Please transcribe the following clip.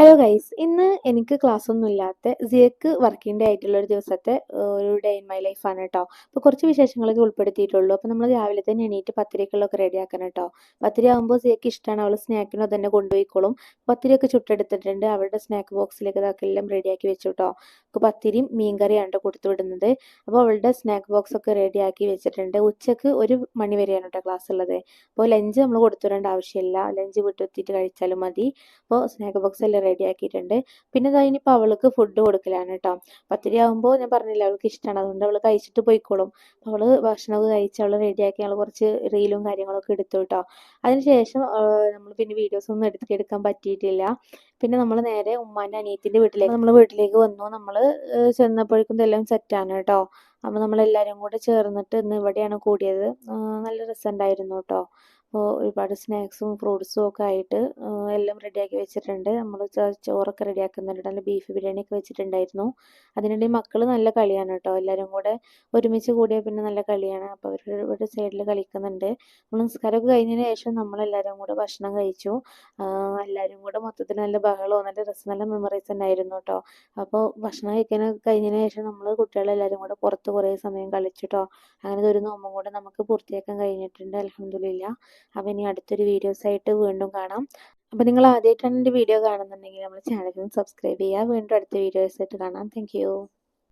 Hello guys, ഇന്ന് എനിക്ക് class ഒന്നും ഇല്ലാത്ത സിയക്ക് വർക്കിംഗ് ഡേ ആയിട്ടുള്ള ഒരു ദിവസത്തെ ഒരു ഡേ ഇൻ മൈ ലൈഫ് ആണ് കേട്ടോ. അപ്പോൾ കുറച്ച് വിശേഷങ്ങളൊക്കെ ഉൾപ്പെടുത്തിയിട്ടുള്ളൂ. അപ്പോൾ നമ്മൾ രാവിലെ തന്നെ എണീറ്റ് പത്തിരിക്കുള്ളതൊക്കെ റെഡി ആക്കണം കേട്ടോ. പത്തിരി ആകുമ്പോൾ സിയക്ക് ഇഷ്ടമാണ്, അവൾ സ്നാക്കിനും തന്നെ കൊണ്ടുപോയിക്കോളും. പത്തിരിയൊക്കെ ചുട്ടെടുത്തിട്ടുണ്ട്, അവളുടെ സ്നാക്ക് ബോക്സിലേക്ക് ഇതൊക്കെ എല്ലാം റെഡിയാക്കി വെച്ചു കേട്ടോ. അപ്പോൾ പത്തിരിയും മീൻകറിയാണ് കേട്ടോ കൊടുത്തു വിടുന്നത്. അപ്പോൾ അവളുടെ സ്നാക്ക് ബോക്സ് ഒക്കെ റെഡിയാക്കി വെച്ചിട്ടുണ്ട്. ഉച്ചക്ക് 1 മണി വരെയാണ് കേട്ടോ ക്ലാസ് ഉള്ളത്. അപ്പോൾ ലഞ്ച് നമ്മൾ കൊടുത്തു വിടേണ്ട ആവശ്യമില്ല, ലഞ്ച് വീട്ടിലെത്തിയിട്ട് കഴിച്ചാലും മതി. അപ്പോൾ സ്നാക്ക് ബോക്സ് എല്ലാം റെഡി ആക്കിയിട്ടുണ്ട്. പിന്നെ ഇനിയിപ്പോൾ അവൾക്ക് ഫുഡ് കൊടുക്കലാണ് കേട്ടോ. പത്തിരി ആകുമ്പോൾ ഞാൻ പറഞ്ഞില്ല അവൾക്ക് ഇഷ്ടമാണ്, അതുകൊണ്ട് അവൾ കഴിച്ചിട്ട് പോയിക്കോളും. അവൾ ഭക്ഷണമൊക്കെ കഴിച്ച് അവൾ റെഡിയാക്കി അവൾ കുറച്ച് റീലും കാര്യങ്ങളൊക്കെ എടുത്തു കേട്ടോ. അതിനുശേഷം നമ്മൾ പിന്നെ വീഡിയോസ് ഒന്നും എടുക്കാൻ പറ്റിയിട്ടില്ല. പിന്നെ നമ്മൾ നേരെ ഉമ്മാൻ്റെ അനിയത്തിൻ്റെ വീട്ടിലേക്ക് വന്നു. നമ്മൾ ചെന്നപ്പോഴേക്കും ഇതെല്ലാം സെറ്റാണ് കേട്ടോ. അപ്പോൾ നമ്മളെല്ലാവരും കൂടെ ചേർന്നിട്ട് ഇന്ന് ഇവിടെയാണ് കൂടിയത്. നല്ല രസമുണ്ടായിരുന്നു കേട്ടോ. അപ്പോൾ ഒരുപാട് സ്നാക്സും ഫ്രൂട്ട്സും ഒക്കെ ആയിട്ട് എല്ലാം റെഡിയാക്കി വെച്ചിട്ടുണ്ട്. നമ്മൾ ചോറൊക്കെ റെഡിയാക്കുന്നുണ്ട്, നല്ല ബീഫ് ബിരിയാണിയൊക്കെ വെച്ചിട്ടുണ്ടായിരുന്നു. അതിനിടയിൽ മക്കൾ നല്ല കളിയാണ് കേട്ടോ. എല്ലാവരും കൂടെ ഒരുമിച്ച് കൂടിയാൽ പിന്നെ നല്ല കളിയാണ്. അപ്പോൾ അവർ ഇവിടെ സൈഡിൽ കളിക്കുന്നുണ്ട്. നമ്മൾ നിസ്കാരമൊക്കെ കഴിഞ്ഞതിന് ശേഷം നമ്മളെല്ലാവരും കൂടെ ഭക്ഷണം കഴിച്ചു. എല്ലാവരും കൂടെ മൊത്തത്തിൽ നല്ല ബഹളവും നല്ല രസം, നല്ല മെമ്മറീസ് ഉണ്ടായിരുന്നു കേട്ടോ. അപ്പോൾ ഭക്ഷണം കഴിക്കാനൊക്കെ കഴിഞ്ഞതിന് ശേഷം നമ്മൾ കുട്ടികളെല്ലാവരും കൂടെ പുറത്ത് കുറേ സമയം കളിച്ചു കേട്ടോ. അങ്ങനെ ഒരു നോമ്പും കൂടെ നമുക്ക് പൂർത്തിയാക്കാൻ കഴിഞ്ഞിട്ടുണ്ട്, അൽഹംദുലില്ലാ. അപ്പോൾ ഇനി അടുത്തൊരു വീഡിയോസായിട്ട് വീണ്ടും കാണാം. അപ്പോൾ നിങ്ങൾ ആദ്യമായിട്ടാണ് എൻ്റെ വീഡിയോ കാണുന്നുണ്ടെങ്കിൽ നമ്മുടെ ചാനൽ സബ്സ്ക്രൈബ് ചെയ്യുക. വീണ്ടും അടുത്ത വീഡിയോസായിട്ട് കാണാം. താങ്ക്